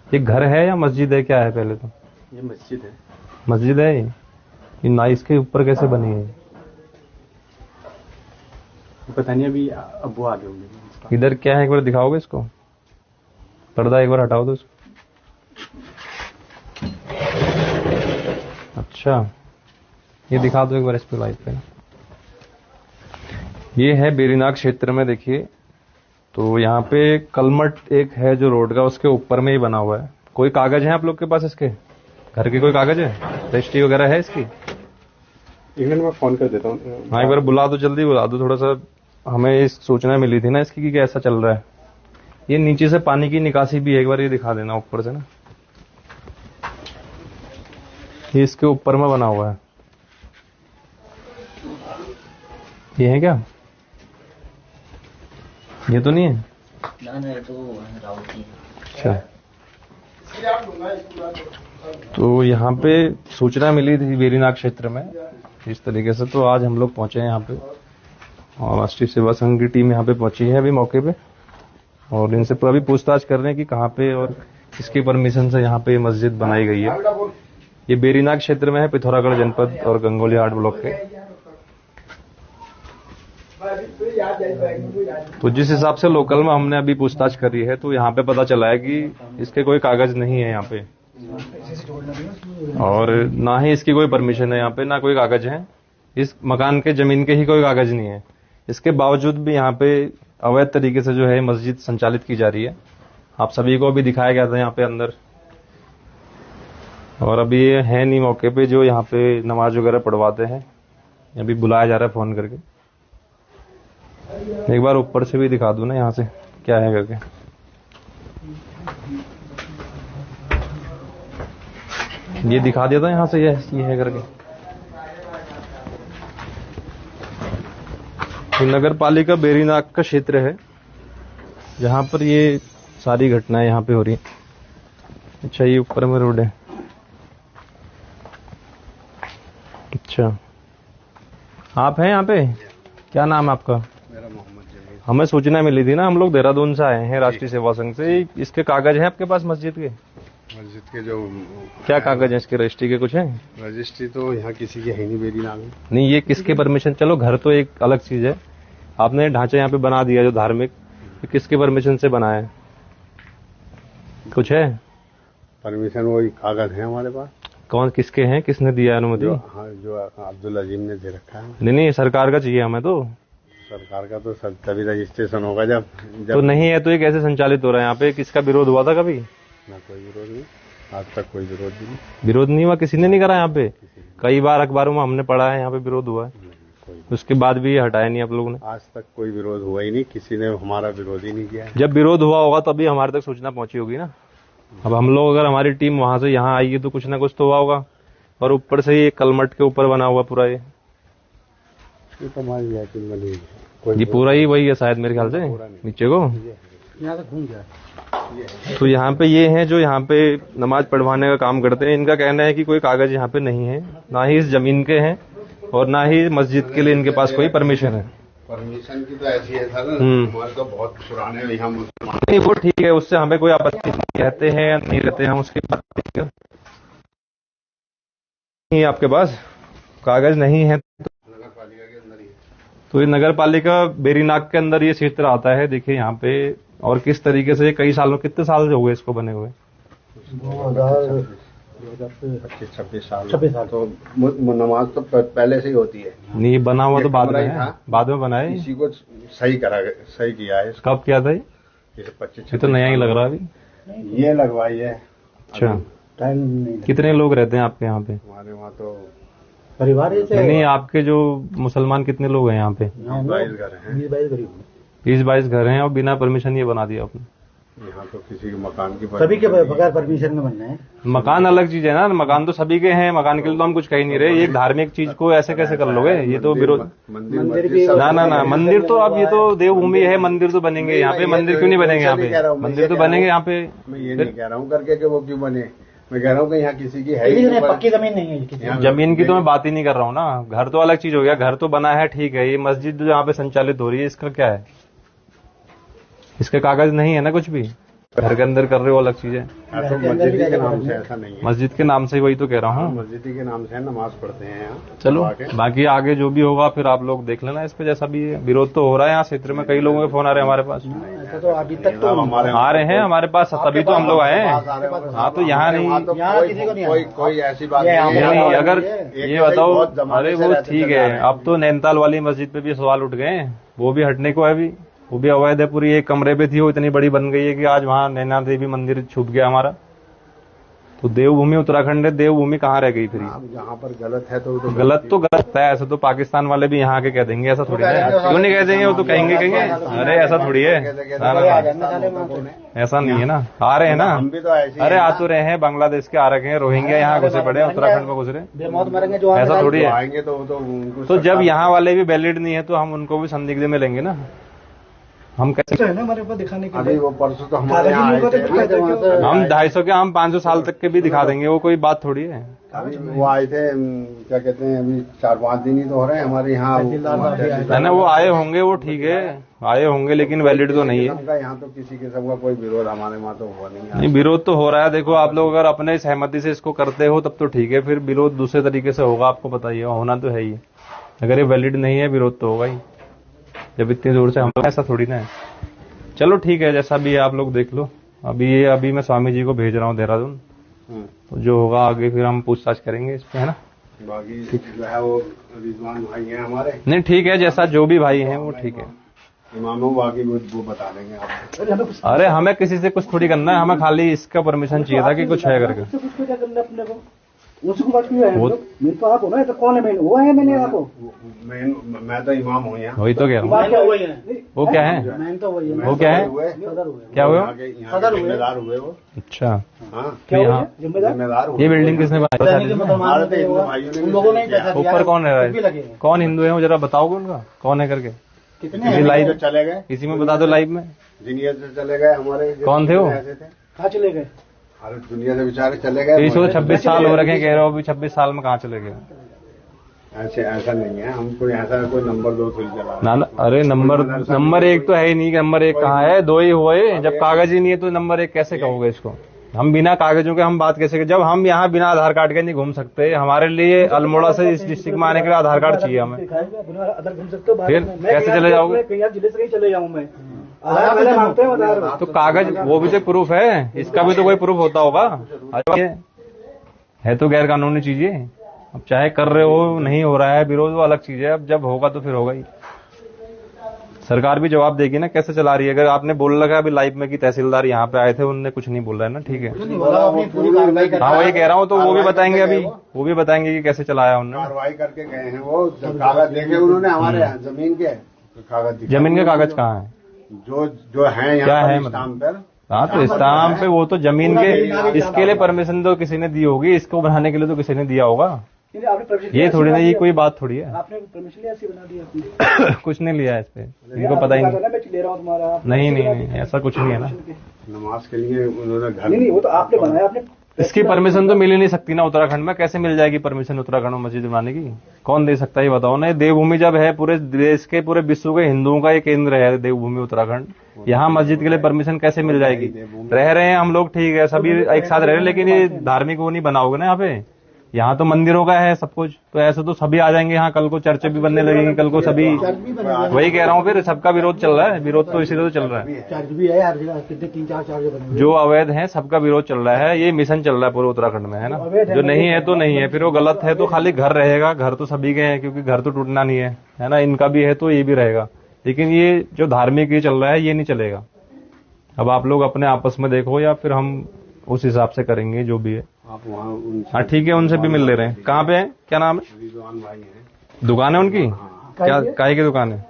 ये घर है या मस्जिद है, क्या है पहले तो? ये मस्जिद है। मस्जिद है ये ना, इसके ऊपर कैसे बनी है? पता नहीं, अभी अब वो आगे होंगे। इधर क्या है, एक बार दिखाओगे इसको? पर्दा एक बार हटाओ तो इसको। अच्छा, ये दिखा दो एक बार इस पे लाइव पे। ये है बेरीनाग क्षेत्र में, देखिए। तो यहाँ पे कलमट एक है जो रोड का, उसके ऊपर में ही बना हुआ है। कोई कागज है आप लोग के पास इसके? घर के कोई कागज है, रजिस्ट्री वगैरह है इसकी? एक मिनट में फोन कर देता हूँ। हाँ, एक बार बुला दो, जल्दी बुला दो। थोड़ा सा हमें इस सूचना मिली थी ना इसकी कि कैसा चल रहा है। ये नीचे से पानी की निकासी भी है, एक बार ये दिखा देना ऊपर से ना। ये इसके ऊपर में बना हुआ है। ये है क्या? ये तो नहीं है ना, ये तो राउत की है। अच्छा, तो यहाँ पे सूचना मिली थी बेरीनाग क्षेत्र में इस तरीके से। तो आज हम लोग पहुंचे हैं यहाँ पे, और राष्ट्रीय सेवा संघ की टीम यहाँ पे पहुंची है अभी मौके पे, और इनसे अभी पूछताछ कर रहे हैं कि कहाँ पे और किसकी परमिशन से यहाँ पे मस्जिद बनाई गई है। ये बेरीनाग क्षेत्र में है, पिथौरागढ़ जनपद और गंगोलीहाट ब्लॉक के। तो जिस हिसाब से लोकल में हमने अभी पूछताछ करी है, तो यहाँ पे पता चला है कि इसके कोई कागज नहीं है यहाँ पे, और ना ही इसकी कोई परमिशन है यहाँ पे, ना कोई कागज है। इस मकान के जमीन के ही कोई कागज नहीं है। इसके बावजूद भी यहाँ पे अवैध तरीके से जो है मस्जिद संचालित की जा रही है। आप सभी को अभी दिखाया गया था यहाँ पे अंदर, और अभी ये है नहीं मौके पे जो यहाँ पे नमाज वगैरह पढ़वाते हैं। अभी बुलाया जा रहा है फोन करके। एक बार ऊपर से भी दिखा दूं ना यहाँ से क्या है करके। ये दिखा दिया था यहाँ से, ये है करके। तो नगर पालिका बेरीनाग का क्षेत्र है जहाँ पर ये सारी घटनाएं यहाँ पे हो रही हैं। अच्छा, ये ऊपर में रोड है। अच्छा, आप हैं यहाँ पे? क्या नाम है आपका? मेरा मोहम्मद जमील। हमें सूचना मिली थी ना, हम लोग देहरादून से आए हैं राष्ट्रीय सेवा संघ से। इसके कागज हैं आपके पास मस्जिद के? मस्जिद के जो क्या कागज हैं इसके, रजिस्ट्री के कुछ हैं? रजिस्ट्री तो यहाँ किसी की है नहीं बेरीनाग में। नहीं, ये किसके परमिशन? चलो घर तो एक अलग चीज है, आपने ढांचा यहाँ पे बना दिया जो धार्मिक, तो किसके परमिशन से बनाया है? कुछ है परमिशन? वही कागज है हमारे पास। कौन, किसके हैं, किसने दिया अनुमति? हाँ, जो अब्दुल अजीम ने दे रखा है। नहीं, सरकार का चाहिए हमें तो। सरकार का तो तभी रजिस्ट्रेशन होगा जब तो नहीं है तो ये कैसे संचालित हो रहा है यहाँ पे? किसका विरोध हुआ था कभी? ना कोई विरोध नहीं, आज तक कोई विरोध नहीं। विरोध नहीं हुआ, किसी ने नहीं करा यहाँ पे? कई बार अखबारों में हमने पढ़ा है यहाँ पे विरोध हुआ है, उसके बाद भी ये हटाया नहीं आप लोगों ने। आज तक कोई विरोध हुआ ही नहीं, किसी ने हमारा विरोध ही नहीं किया है। जब विरोध हुआ होगा तभी हमारे तक सूचना पहुंची होगी ना। अब हम लोग, अगर हमारी टीम वहां से यहाँ आई है तो कुछ ना कुछ तो हुआ होगा। और ऊपर से ये कलमट के ऊपर बना हुआ पूरा ये तो हमारी यकीन बनी है। ये पूरा ही वही है शायद, मेरे ख्याल से नीचे को। यहाँ तक घूम गया। तो यहाँ पे ये हैं जो यहाँ पे नमाज पढ़वाने का काम करते हैं। इनका कहना है कि कोई कागज यहाँ पे नहीं है, ना ही इस जमीन के हैं और ना ही मस्जिद के लिए इनके पास कोई परमिशन है। परमिशन की तो ऐसी है सर, हमारे तो बहुत पुराने यहाँ मुसलमान। नहीं, वो ठीक है, उससे हमें कोई आपत्ति नहीं, रहते हैं या नहीं रहते हैं हम उसकी बात नहीं। आपके पास कागज नहीं है नगर पालिका के अंदर ही है। तो ये नगर पालिका बेरीनाग के अंदर ये क्षेत्र आता है। देखिए यहाँ पे, और किस तरीके से कई सालों, कितने साल हो गए इसको बने हुए? 25-26 साल तो नमाज तो पहले से ही होती है। नहीं, बना हुआ तो बाद में है, बाद में बना है। इसी को सही किया है। कब किया था ये? 25 ये तो नया ही लग रहा है अभी। ये लगवाई है। अच्छा, टाइम नहीं। कितने लोग रहते हैं आपके यहाँ पे? हमारे वहाँ तो परिवार नहीं, आपके जो मुसलमान कितने लोग हैं यहाँ पे? 22 घर हैं। 20-22 घर हैं और बिना परमिशन ये बना दिया आपने। यहाँ तो किसी के मकान की सभी के बगैर परमिशन में बनना है। मकान अलग चीज है ना, मकान तो सभी के हैं, मकान के लिए तो हम कुछ कह ही नहीं रहे। एक धार्मिक चीज को ऐसे कैसे कर लोगे? ये तो विरोध। मंदिर भी ना, मंदिर तो अब, ये तो देवभूमि है, मंदिर तो बनेंगे यहाँ पे। मंदिर क्यों नहीं बनेंगे यहाँ पे? मंदिर तो बनेंगे यहाँ पे। मैं ये नहीं कह रहा हूँ करके कि वो क्यों बने, मैं कह रहा हूँ कि यहाँ किसी की है ही पक्की जमीन नहीं है। जमीन की तो मैं बात ही नहीं कर रहा हूँ ना। घर तो अलग चीज हो गया, घर तो बना है, ठीक है। ये मस्जिद जो यहाँ पे संचालित हो रही है, इसका क्या है? इसके कागज नहीं है ना कुछ भी। घर के अंदर कर रहे हो अलग चीज है। तो मस्जिद के नाम से ऐसा नहीं है, मस्जिद के नाम से वही तो कह रहा हूँ। मस्जिद के नाम से नमाज पढ़ते हैं यहाँ। चलो बाकी आगे जो भी होगा फिर आप लोग देख लेना इस पे, जैसा भी है। विरोध तो हो रहा है यहाँ क्षेत्र में, कई लोगों के फोन आ रहे हैं हमारे पास। ऐसा तो अभी तक तो आ रहे हैं हमारे पास, तभी तो हम लोग आए हैं। हाँ तो यहाँ नहीं, यहाँ किसी को नहीं आया। कोई ऐसी बात नहीं, अगर ये बताओ, बहुत जमाने अरे से वो रहते ठीक चले आ है, रहे हैं। अब तो नैनीताल वाली मस्जिद पे भी सवाल उठ गए हैं, वो भी हटने को है अभी। वो भी अवैध है, पूरी एक कमरे पे थी, वो इतनी बड़ी बन गई है कि आज वहाँ नैना देवी मंदिर छुप गया हमारा। तो देवभूमि उत्तराखंड है, देवभूमि कहाँ रह गई फिर? जहाँ पर गलत है तो गलत है। ऐसा तो पाकिस्तान वाले भी यहाँ के कह देंगे, ऐसा थोड़ी है। क्यों नहीं कह देंगे? वो तो कहेंगे अरे ऐसा थोड़ी है, ऐसा नहीं है ना। आ रहे हैं ना, हम भी तो ऐसे अरे आ तो रहे हैं, बांग्लादेश के आ रखे हैं, रोहिंग्या यहाँ घुसे पड़े हैं, उत्तराखंड में घुस रहे। बेमौत मरेंगे जो ऐसा थोड़ी है। आएंगे तो उनको तो जब यहाँ वाले भी वैलिड नहीं है तो हम उनको भी संदिग्ध में लेंगे ना। हम कैसे, है ना हमारे पास दिखाने के अभी लिए। वो परसों तो हमारे यहाँ आए थे। हम 250 के, हम 500 साल तक के भी दिखा देंगे, वो कोई बात थोड़ी है। अभी वो आए थे, क्या कहते हैं, अभी 4-5 दिन ही तो हो रहे हैं हमारे यहाँ। है ना, वो आए होंगे, वो ठीक है, आए होंगे, लेकिन वैलिड तो नहीं है। यहाँ तो किसी किस्म का कोई विरोध हमारे वहाँ तो हुआ नहीं, विरोध तो हो रहा है। देखो आप लोग अगर अपने सहमति से इसको करते हो तब तो ठीक है, फिर विरोध दूसरे तरीके से होगा, आपको पता ही है, होना तो है ही। अगर ये वैलिड नहीं है, विरोध तो होगा ही, जब इतनी दूर से हम लोग, ऐसा थोड़ी ना है। चलो ठीक है, जैसा भी है आप लोग देख लो। अभी मैं स्वामी जी को भेज रहा हूँ देहरादून, तो जो होगा आगे फिर हम पूछताछ करेंगे इस पे, है ना। बाकी जो है वो रिजवान भाई हैं हमारे। नहीं ठीक है, जैसा जो भी भाई हैं वो ठीक है। इमामों बाकी वो बता देंगे आपको। अरे हमें किसी से कुछ थोड़ी करना है, हमें खाली इसका परमिशन चाहिए था कि कुछ है करके। कुछ क्या करना अपने को, उसको बात क्यों है? मेरे तो आप हो ना, तो कौन है? मैंने वो है, मैंने आपको, मैं तो इमाम हूँ यहाँ। वही तो कह रहा हूँ। बात क्या वही है? वो क्या है? मैं तो वही है। वो क्या है? सदर हुए। क्या हुआ? जिम्मेदार हुए वो। अच्छा, हाँ, तो यहाँ जिम्मेदार हुए। ये बिल्डिंग किसने बनाई? उन लोगों ने पैसा दिया। ऊपर कौन रह भी रहा लगे है? हैं। कौन हिंदू है वो जरा बताओगे उनका, कौन है करके? कितने किसी हैं? लाइव जो चले गए, इसी में बता दो, लाइव में। दुनिया से चले गए हमारे। कौन थे वो? ऐसे थे, कहाँ चले गए? अरे दुनिया से बेचारे चले गए। इस वक्त 26 साल हो रखे, कह रहे हो अभी 26 साल में कहाँ चले गए? ऐसे ऐसा नहीं है, हमको ऐसा कोई नंबर 2 थोड़ी चला। ना, अरे नंबर 1 तो है ही नहीं, नंबर 1 कहाँ है? 2 ही हुए, जब कागज ही नहीं है तो नंबर 1 कैसे कहोगे इसको? हम बिना कागजों के हम बात कैसे, जब हम यहाँ बिना आधार कार्ड के नहीं घूम सकते। हमारे लिए अल्मोड़ा से इस डिस्ट्रिक्ट में आने के लिए आधार कार्ड चाहिए हमें। अदर घूम सकते हो, फिर कैसे चले जाओगे? जिले से कहीं चले जाऊँ मैं, आधार पहले मांगते हैं आधार। तो कागज वो भी तो प्रूफ है, इसका भी तो कोई प्रूफ होता होगा। है तो गैर कानूनी चीजें। अब चाहे कर रहे हो, नहीं हो रहा है विरोध, वो अलग चीज है। अब जब होगा तो फिर होगा ही। सरकार भी जवाब देगी ना, कैसे चला रही है। अगर आपने बोल लगा अभी लाइव में कि तहसीलदार यहाँ पे आए थे, उनने कुछ नहीं बोल रहा है ना, ठीक है। हाँ वही कह रहा हूँ, तो वो भी बताएंगे, अभी वो भी बताएंगे कि कैसे चलाया उन्होंने। कार्रवाई करके गए हैं वो, कागज देखे उन्होंने हमारे यहाँ जमीन के कागज। जमीन के कागज कहाँ है? जो है क्या है यहाँ स्टाम्प पर। हाँ तो स्टाम्प पे वो तो जमीन के, इसके लिए परमिशन तो किसी ने दी होगी, इसको बनाने के लिए तो किसी ने दिया होगा। ये थोड़ी ना, ये कोई बात थोड़ी है। आपने परमिशन लिया, ऐसी बना दिया? कुछ नहीं लिया है इस पे, इनको पता ही नहीं। मैं ले रहा हूँ तुम्हारा। नहीं, ऐसा कुछ नहीं है ना। नमाज के लिए उन्होंने घर नहीं, वो तो आपने बनाया, आपने। इसकी परमिशन तो मिल ही नहीं सकती ना उत्तराखंड में। कैसे मिल जाएगी परमिशन उत्तराखंड में मस्जिद बनाने की? कौन दे सकता है ये बताओ ना। देवभूमि जब है, पूरे देश के, पूरे विश्व के हिंदुओं का ये केंद्र है देवभूमि उत्तराखंड, यहाँ मस्जिद के लिए परमिशन कैसे मिल जाएगी? रह रहे हैं हम लोग, ठीक है, सभी एक साथ रह रहे हैं, लेकिन ये धार्मिक वो नहीं बनाओगे ना यहाँ पे। यहाँ तो मंदिरों का है सब कुछ, तो ऐसे तो सभी आ जाएंगे यहाँ। कल को चर्चे भी बनने लगेंगे, कल को सभी, वही कह रहा हूँ, फिर सबका विरोध चल रहा है। विरोध तो इसीलिए तो चल रहा है, चर्च भी है हर जगह, कितने 3-4 चर्च बने। जो अवैध है सबका विरोध चल रहा है। ये मिशन चल रहा है पूरे उत्तराखंड में, है ना। जो नहीं है तो नहीं है, फिर वो गलत है तो खाली घर रहेगा। घर तो सभी के हैं, क्योंकि घर तो टूटना नहीं है ना। इनका भी है तो ये भी रहेगा, लेकिन ये जो धार्मिक ये चल रहा है ये नहीं चलेगा। अब आप लोग अपने आपस में देखो, या फिर हम उस हिसाब से करेंगे जो भी है। आप वहाँ हाँ ठीक है, उनसे भी मिल ले रहे हैं। कहाँ पे है, क्या नाम है? रिजवान भाई हैं। दुकान है उनकी? क्या काय की दुकान है?